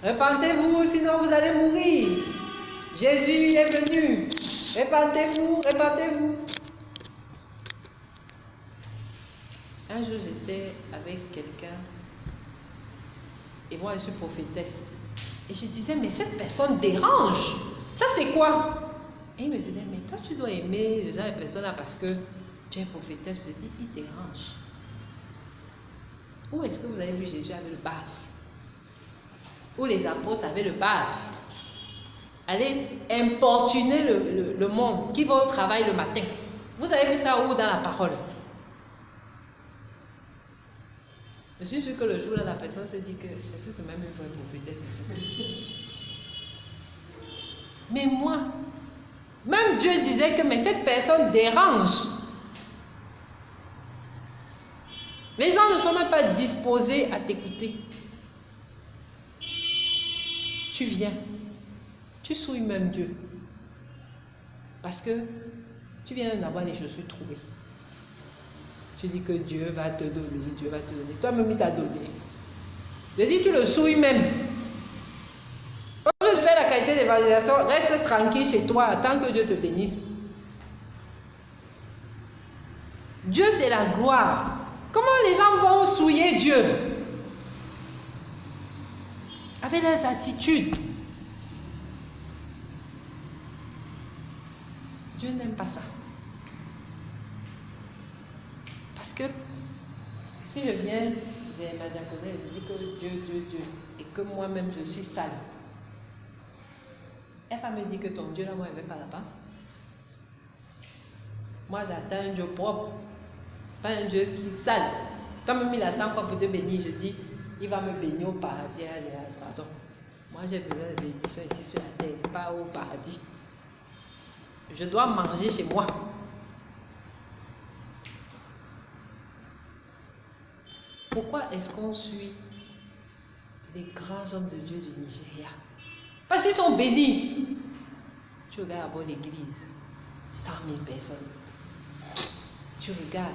Repentez-vous, sinon vous allez mourir. Jésus est venu. Repentez-vous, repentez-vous. Un jour, j'étais avec quelqu'un et moi, je suis prophétesse. Et je disais, mais cette personne dérange. Ça, c'est quoi? Et il me disait, mais toi, tu dois aimer le genre de personne-là parce que tu es prophétesse. Je dis, il dérange. Où est-ce que vous avez vu Jésus avec le baf? Où les apôtres avaient le baf? Allez importuner le monde qui va au travail le matin. Vous avez vu ça où dans la parole? Je suis sûre que le jour-là, la personne s'est dit que est-ce que c'est même une vraie prophétesse ici? Mais moi, même Dieu disait que mais cette personne dérange. Les gens ne sont même pas disposés à t'écouter. Tu viens, tu souilles même Dieu. Parce que tu viens d'avoir les chaussures trouées. Tu dis que Dieu va te donner, Dieu va te donner. Toi-même, il t'a donné. Je dis, tu le souilles même. Quand tu fais la qualité d'évangélisation, reste tranquille chez toi, attends que Dieu te bénisse. Dieu, c'est la gloire. Comment les gens vont souiller Dieu? Avec leurs attitudes. Dieu n'aime pas ça. Parce que si je viens vers ma diaconale et je dis que Dieu, et que moi-même je suis sale, elle va me dire que ton Dieu là, moi, il ne va pas là-bas. Moi, j'attends un Dieu propre, pas un Dieu qui est sale. Toi-même, il attend quoi pour te bénir? Je dis, il va me bénir au paradis. Pardon. Moi, j'ai besoin de bénédiction ici sur la terre, pas au paradis. Je dois manger chez moi. Pourquoi est-ce qu'on suit les grands hommes de Dieu du Nigeria? Parce qu'ils sont bénis. Tu regardes d'abord l'église, 100 000 personnes. Tu regardes,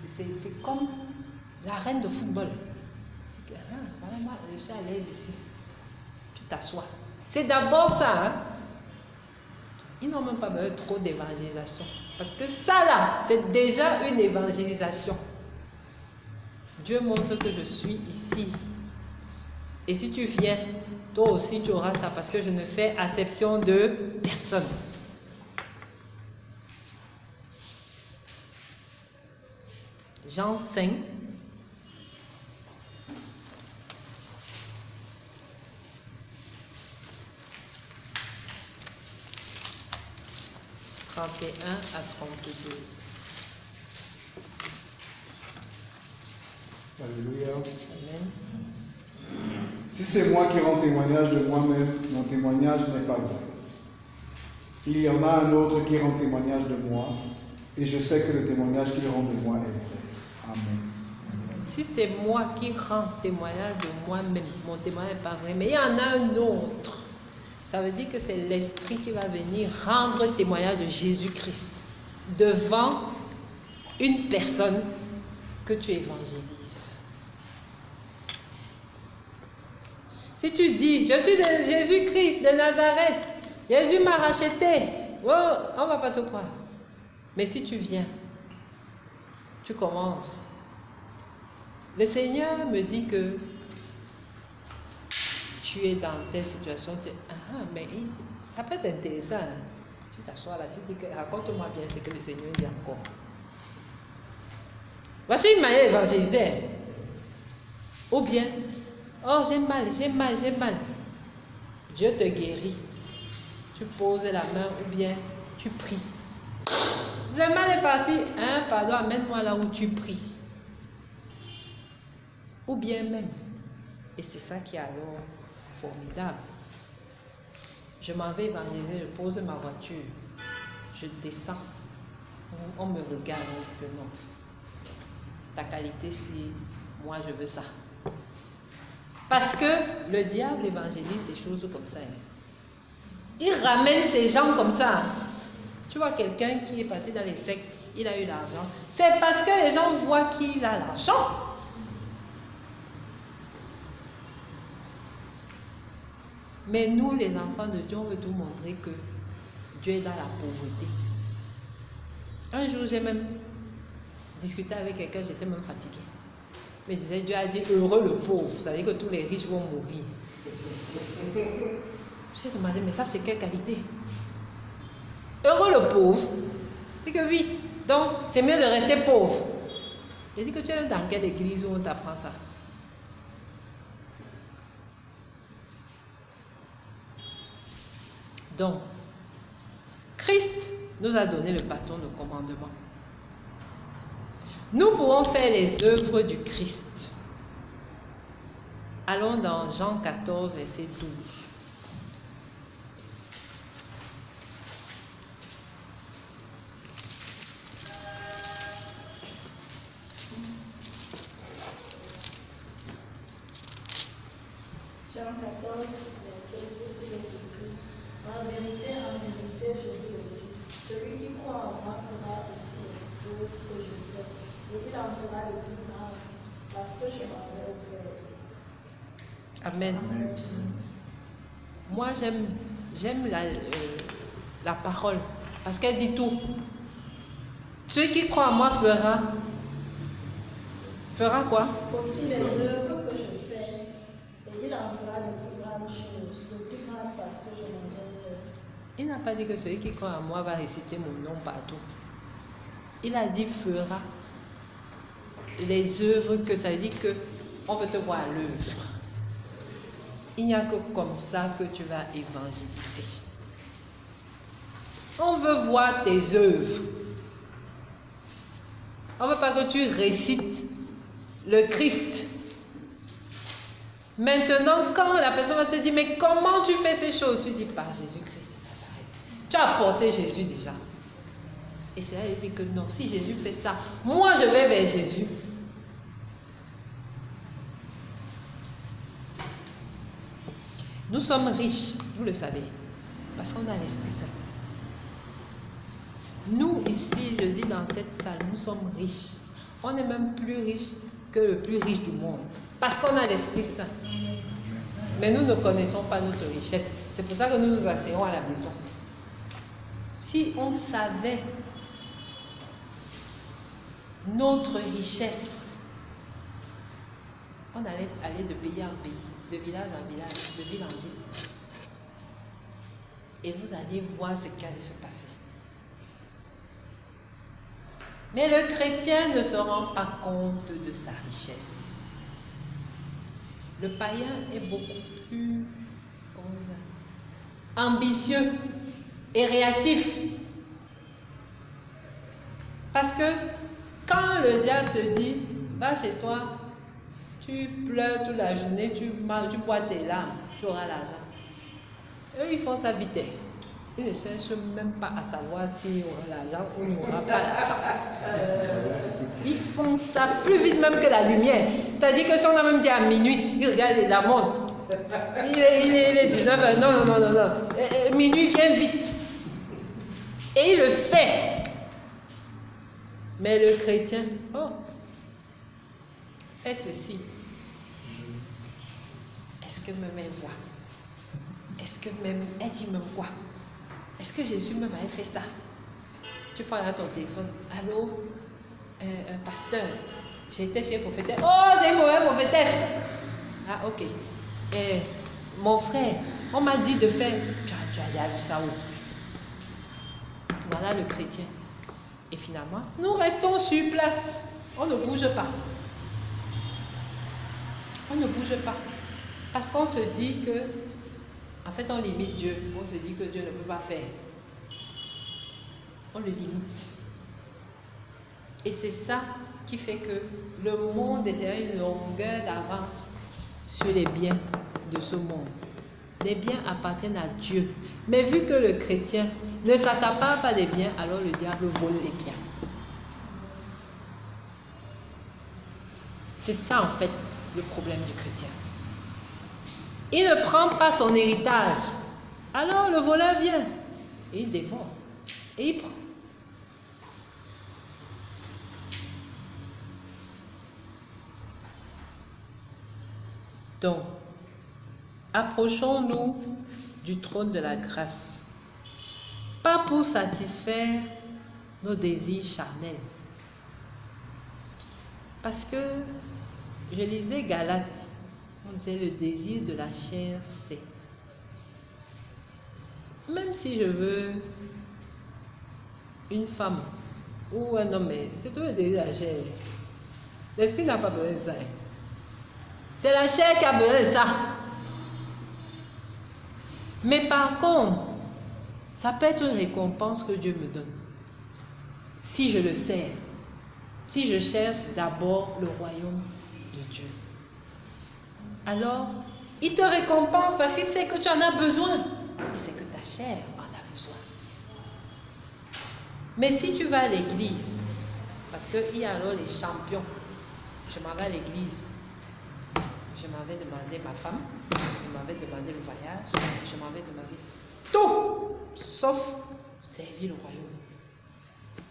c'est comme la reine de football. Tu dis, voilà, moi, je suis à l'aise ici. Tu t'assois. C'est d'abord ça. Hein? Ils n'ont même pas besoin de trop d'évangélisation. Parce que ça là, c'est déjà une évangélisation. Dieu montre que je suis ici. Et si tu viens, toi aussi tu auras ça parce que je ne fais acception de personne. Jean 5. « 31 à 32. Alléluia. Amen. Si c'est moi qui rends témoignage de moi-même, mon témoignage n'est pas vrai. Il y en a un autre qui rend témoignage de moi, et je sais que le témoignage qu'il rend de moi est vrai. Amen. Si c'est moi qui rends témoignage de moi-même, mon témoignage n'est pas vrai, mais il y en a un autre. Ça veut dire que c'est l'Esprit qui va venir rendre témoignage de Jésus-Christ devant une personne que tu évangélises. Si tu dis, je suis de Jésus-Christ de Nazareth, Jésus m'a racheté, oh, on ne va pas te croire. Mais si tu viens, tu commences. Le Seigneur me dit que tu es dans telle situation, mais ça peut être intéressant. Hein? Tu t'assois là, tu dis que raconte-moi bien ce que le Seigneur dit encore. Voici une manière d'évangéliser. Ou bien, oh j'ai mal. Dieu te guérit. Tu poses la main ou bien tu pries. Le mal est parti. Pardon, amène-moi là où tu pries. Ou bien même. Et c'est ça qui est alors formidable. Je m'en vais évangéliser, je pose ma voiture. Je descends. On me regarde, on dit que non. Ta qualité, si moi je veux ça. Parce que le diable évangélise ces choses comme ça. Il ramène ces gens comme ça. Tu vois quelqu'un qui est parti dans les sectes, il a eu l'argent. C'est parce que les gens voient qu'il a l'argent. Mais nous, les enfants de Dieu, on veut tout montrer que Dieu est dans la pauvreté. Un jour, j'ai même discutais avec quelqu'un, j'étais même fatiguée. Mais disait, Dieu a dit heureux le pauvre, c'est-à-dire que tous les riches vont mourir. J'ai demandé, mais ça c'est quelle qualité? Heureux le pauvre? Il dit que oui, donc c'est mieux de rester pauvre. J'ai dit que tu es dans quelle église où on t'apprend ça? Donc, Christ nous a donné le bâton de commandement. Nous pouvons faire les œuvres du Christ. Allons dans Jean 14, verset 12. Jean 14, verset 12, il est écrit: en vérité, je vous le dis, celui qui croit en moi fera aussi les œuvres que je fais, et il en fera de plus grandes, parce que je m'en vais au Père. Amen. Amen. Moi, j'aime la parole, parce qu'elle dit tout. Celui qui croit en moi fera quoi? Aussi les œuvres que je fais, et il en fera de plus grandes choses, de plus grandes parce que je m'en vais au Père. Il n'a pas dit que celui qui croit en moi va réciter mon nom partout. Il a dit fera les œuvres, que ça dit que on veut te voir à l'œuvre. Il n'y a que comme ça que tu vas évangéliser. On veut voir tes œuvres. On ne veut pas que tu récites le Christ. Maintenant, quand la personne va te dire, mais comment tu fais ces choses? Tu dis, par Jésus-Christ de Nazareth. Tu as porté Jésus déjà. Et c'est là qu'il dit que non, si Jésus fait ça, moi je vais vers Jésus. Nous sommes riches, vous le savez, parce qu'on a l'Esprit Saint. Nous, ici, je dis dans cette salle, nous sommes riches. On est même plus riches que le plus riche du monde, parce qu'on a l'Esprit Saint. Mais nous ne connaissons pas notre richesse. C'est pour ça que nous nous asseyons à la maison. Si on savait notre richesse, on allait aller de pays en pays, de village en village, de ville en ville. Et vous allez voir ce qui allait se passer. Mais le chrétien ne se rend pas compte de sa richesse. Le païen est beaucoup plus ambitieux et réactif. Parce que quand le diable te dit, va chez toi, tu pleures toute la journée, tu bois tes larmes, tu auras l'argent. Eux, ils font ça vite. Ils ne cherchent même pas à savoir s'il y aura l'argent ou il n'y aura pas l'argent. Ils font ça plus vite même que la lumière. C'est-à-dire que si on a même dit à minuit, ils regardent la montre. Il est 19h. Non. Minuit vient vite. Et il le fait. Mais le chrétien, fais ceci. Est-ce que même elle voit? Est-ce que même elle dit même quoi? Est-ce que Jésus même avait fait ça? Tu prends là ton téléphone. Allô, pasteur, j'étais chez prophétesse. Oh, c'est une mauvaise prophétesse. Ah, ok. Mon frère, on m'a dit de faire. Tu as déjà vu ça où? Voilà le chrétien. Et finalement, nous restons sur place. On ne bouge pas. On ne bouge pas. Parce qu'on se dit que, en fait, on limite Dieu. On se dit que Dieu ne peut pas faire. On le limite. Et c'est ça qui fait que le monde est à une longueur d'avance sur les biens de ce monde. Les biens appartiennent à Dieu. Mais vu que le chrétien ne s'accapare pas des biens, alors le diable vole les biens. C'est ça en fait le problème du chrétien. Il ne prend pas son héritage. Alors le voleur vient et il dévore. Et il prend. Donc, approchons-nous du trône de la grâce. Pas pour satisfaire nos désirs charnels, Parce que je lisais Galates, on disait le désir de la chair, c'est. Même si je veux une femme ou un homme, c'est tout le désir de la chair. L'esprit n'a pas besoin de ça. C'est la chair qui a besoin de ça. Mais par contre, ça peut être une récompense que Dieu me donne. Si je le sers. Si je cherche d'abord le royaume de Dieu. Alors, il te récompense parce qu'il sait que tu en as besoin. Il sait que ta chair en a besoin. Mais si tu vas à l'église, parce qu'il y a alors les champions, je m'en vais à l'église, je m'en vais demander ma femme, je m'en vais demander le voyage, je m'en vais demander tout, sauf servir le royaume.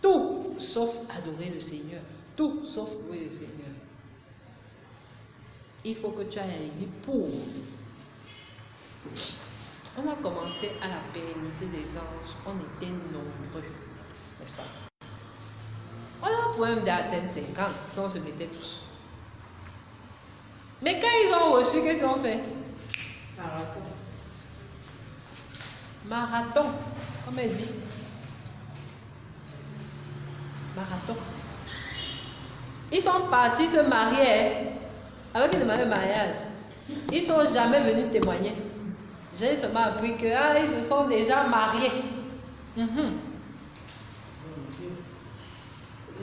Tout, sauf adorer le Seigneur. Tout, sauf louer le Seigneur. Il faut que tu ailles à l'église pour. On a commencé à la pérennité des anges, on était nombreux, n'est-ce pas? On a pour même d'atteindre 50 si on se mettait tous. Mais quand ils ont reçu, qu'est-ce qu'ils ont fait? Marathon, comme elle dit. Marathon. Ils sont partis se marier alors qu'ils demandaient le mariage. Ils ne sont jamais venus témoigner. J'ai seulement appris que ils se sont déjà mariés.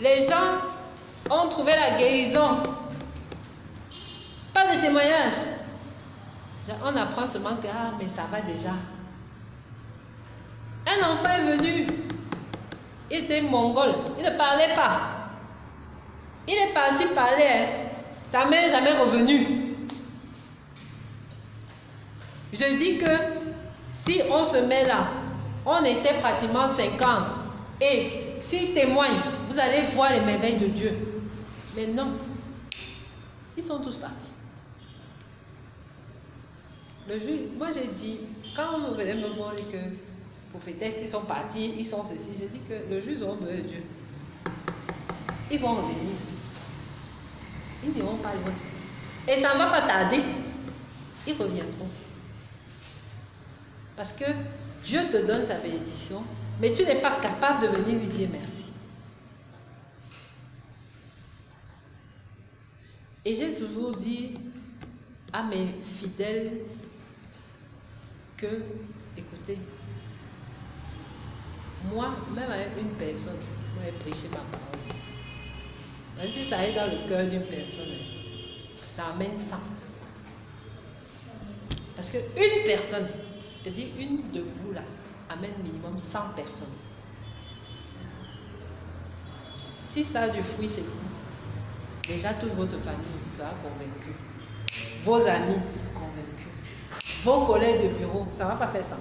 Les gens ont trouvé la guérison. Pas de témoignage. On apprend seulement que mais ça va déjà. Un enfant est venu. Il était mongol. Il ne parlait pas. Il est parti parler. Sa mère n'est jamais revenue. Je dis que si on se met là, on était pratiquement 50. Et s'il témoigne, vous allez voir les merveilles de Dieu. Mais non. Ils sont tous partis. Le juge, moi j'ai dit, quand on venait me voir et que prophétesse, ils sont partis, ils sont ceci, j'ai dit que le juge aura besoin de Dieu. Ils vont revenir. Ils n'iront pas loin. Et ça ne va pas tarder. Ils reviendront. Parce que Dieu te donne sa bénédiction, mais tu n'es pas capable de venir lui dire merci. Et j'ai toujours dit à mes fidèles que, écoutez, moi, même avec une personne, moi j'ai prêché ma parole. Parce que si ça est dans le cœur d'une personne, ça amène 100. Parce qu'une personne, je dis une de vous là, amène minimum 100 personnes. Si ça a du fruit chez vous, déjà toute votre famille sera convaincue. Vos amis convaincus. Vos collègues de bureau, ça ne va pas faire ça.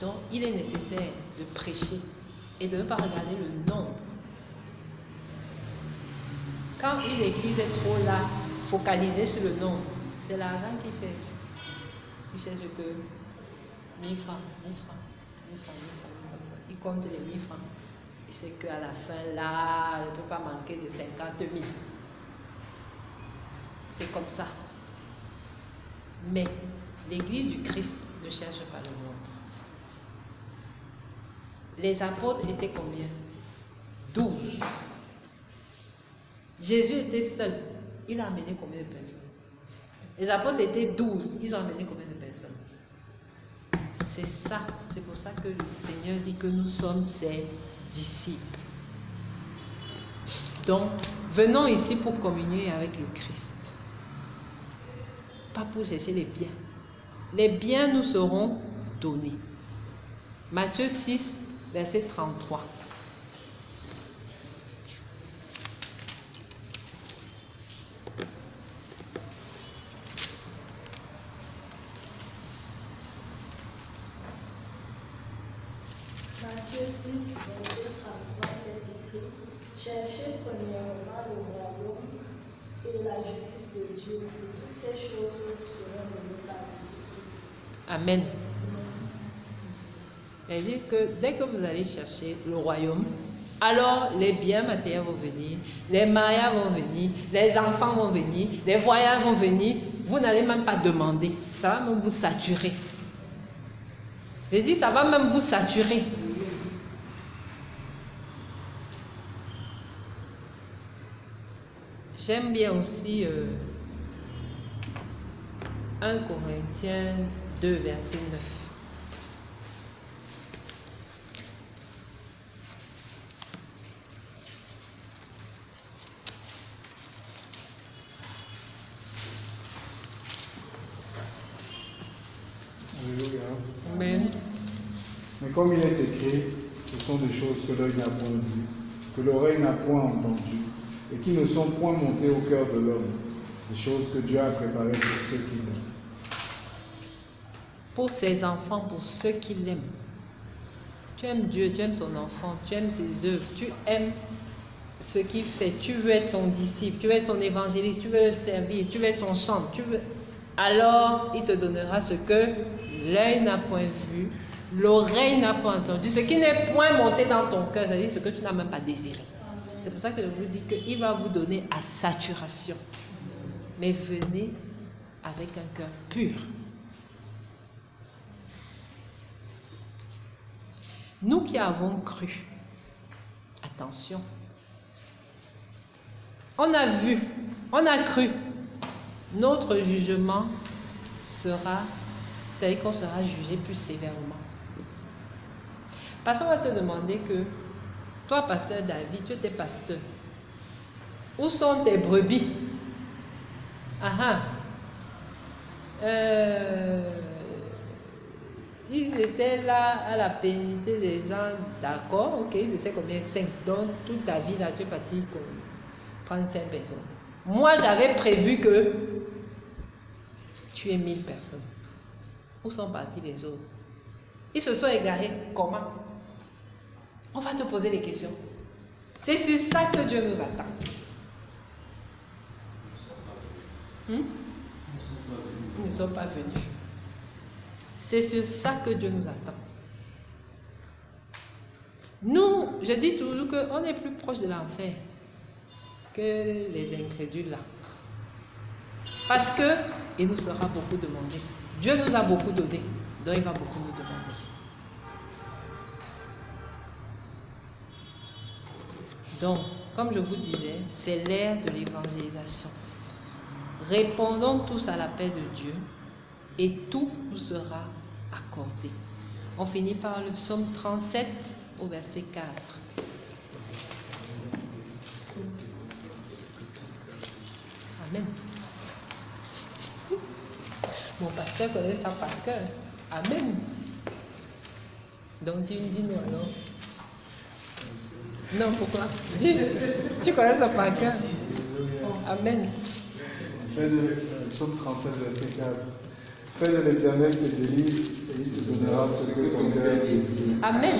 Donc, il est nécessaire de prêcher et de ne pas regarder le nombre. Quand une église est trop là, focalisée sur le nombre, c'est l'argent qu'ils cherchent. Ils cherchent que 1000 francs, 1000 francs, 1000 francs, 1000 francs. Ils comptent les 1000 francs. Et c'est qu'à la fin, là, il ne peut pas manquer de 50 000. C'est comme ça. Mais l'église du Christ ne cherche pas le nombre. Les apôtres étaient combien? 12. Jésus était seul. Il a amené combien de personnes? Les apôtres étaient 12. Ils ont amené combien de personnes? C'est ça. C'est pour ça que le Seigneur dit que nous sommes ses disciples. Donc, venons ici pour communier avec le Christ. Pas pour chercher les biens. Les biens nous seront donnés. Matthieu 6, verset 33. Matthieu 6, verset 33 est écrit: Cherchez premièrement le royaume et la justice de Dieu, et toutes ces choses vous seront données par-dessus. Amen. C'est-à-dire que dès que vous allez chercher le royaume, Alors les biens matériels vont venir, les mariages vont venir, les enfants vont venir, les voyages vont venir. Vous n'allez même pas demander. Ça va même vous saturer. Je dis, ça va même vous saturer. J'aime bien aussi 1 Corinthiens 2, verset 9. Alléluia. Amen. Mais comme il est écrit, ce sont des choses que l'œil n'a point vues, que l'oreille n'a point entendues, et qui ne sont point montées au cœur de l'homme, des choses que Dieu a préparées pour ceux qui l'aiment. Pour ses enfants, pour ceux qui l'aiment. Tu aimes Dieu, tu aimes ton enfant, tu aimes ses œuvres, tu aimes ce qu'il fait, tu veux être son disciple, tu veux être son évangéliste, tu veux le servir, tu veux être son chantre, alors il te donnera ce que l'œil n'a point vu, l'oreille n'a pas entendu, ce qui n'est point monté dans ton cœur, c'est-à-dire ce que tu n'as même pas désiré. C'est pour ça que je vous dis qu'il va vous donner à saturation. Mais venez avec un cœur pur. Nous qui avons cru, attention, on a vu, on a cru, notre jugement sera, c'est-à-dire qu'on sera jugé plus sévèrement. Parce qu'on va te demander que, toi, pasteur David, tu étais pasteur. Où sont tes brebis? Ils étaient là à la pénité des gens, d'accord, ok, ils étaient combien? 5. Donc, toute ta vie là, tu es parti prendre 5 personnes. Moi, j'avais prévu que tu es 1000 personnes. Où sont partis les autres? Ils se sont égarés. Comment? On va te poser des questions. C'est sur ça que Dieu nous attend. Ils ne sont pas venus. C'est sur ça que Dieu nous attend. Nous, je dis toujours qu'on est plus proche de l'enfer que les incrédules là. Parce qu'il nous sera beaucoup demandé. Dieu nous a beaucoup donné, donc il va beaucoup nous demander. Donc, comme je vous disais, c'est l'ère de l'évangélisation. Répondons tous à l'appel de Dieu et tout nous sera accordé. On finit par le psaume 37 au verset 4. Amen. Mon pasteur connaît ça par cœur. Amen. Donc dis-nous alors. Non, pourquoi? Tu connais ça par cœur. Amen. Psaume 37, verset 4. Fais de l'Éternel tes délices et il te donnera ce que ton cœur désire. Amen.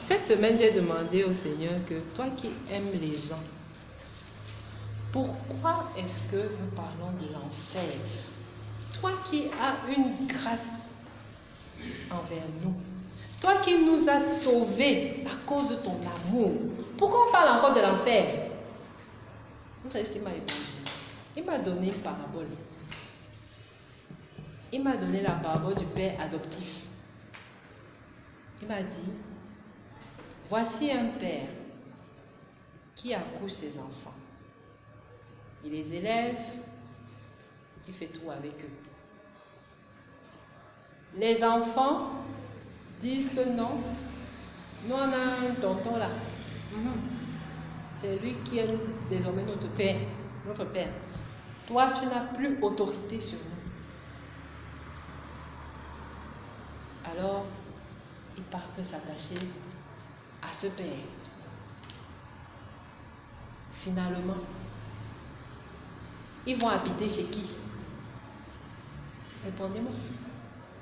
Cette semaine, j'ai demandé au Seigneur que toi qui aimes les gens, pourquoi est-ce que nous parlons de l'enfer? Toi qui as une grâce envers nous, toi qui nous as sauvés à cause de ton amour, pourquoi on parle encore de l'enfer? Vous savez ce qu'il m'a répondu? Il m'a donné une parabole. Il m'a donné la parabole du père adoptif. Il m'a dit, voici un père qui accouche ses enfants. Il les élève, il fait tout avec eux. Les enfants disent que non, nous on a un tonton là. C'est lui qui est désormais notre père. Toi, tu n'as plus autorité sur nous. Alors, ils partent s'attacher à ce père. Finalement, ils vont habiter chez qui? Répondez-moi.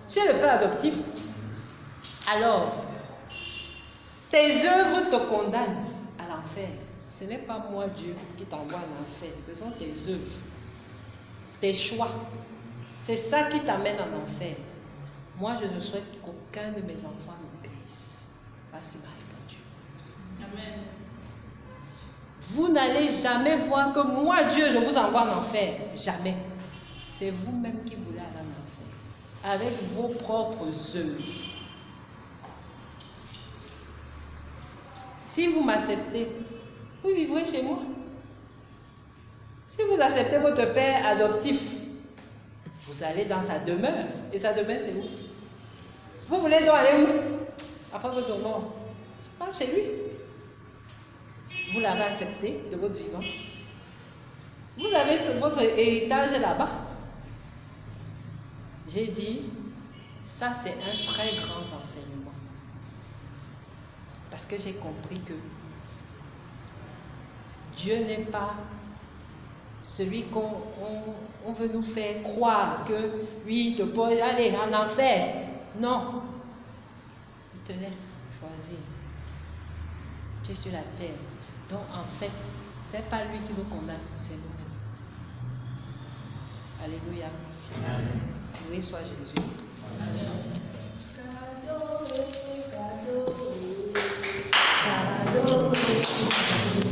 Chez le père adoptif. Alors, tes œuvres te condamnent à l'enfer. Ce n'est pas moi, Dieu, qui t'envoie en enfer. Ce sont tes œuvres, tes choix. C'est ça qui t'amène en enfer. Moi, je ne souhaite qu'aucun de mes enfants ne périsse. Voici m'a répondu. Amen. Vous n'allez jamais voir que moi, Dieu, je vous envoie en enfer. Jamais. C'est vous-même qui voulez aller en enfer. Avec vos propres œuvres. Si vous m'acceptez, vous vivrez chez moi. Si vous acceptez votre père adoptif, vous allez dans sa demeure. Et sa demeure, c'est où? Vous voulez donc aller où? Après votre mort. C'est pas chez lui. Vous l'avez accepté de votre vivant. Vous avez votre héritage là-bas. J'ai dit, ça c'est un très grand enseignement. Parce que j'ai compris que Dieu n'est pas celui qu'on veut nous faire croire que oui, tu peux aller en enfer. Non. Il te laisse choisir. Tu es sur la terre. Donc en fait, ce n'est pas lui qui nous condamne, c'est nous-mêmes. Alléluia. Loué soit Jésus. Cadeau, cadeau.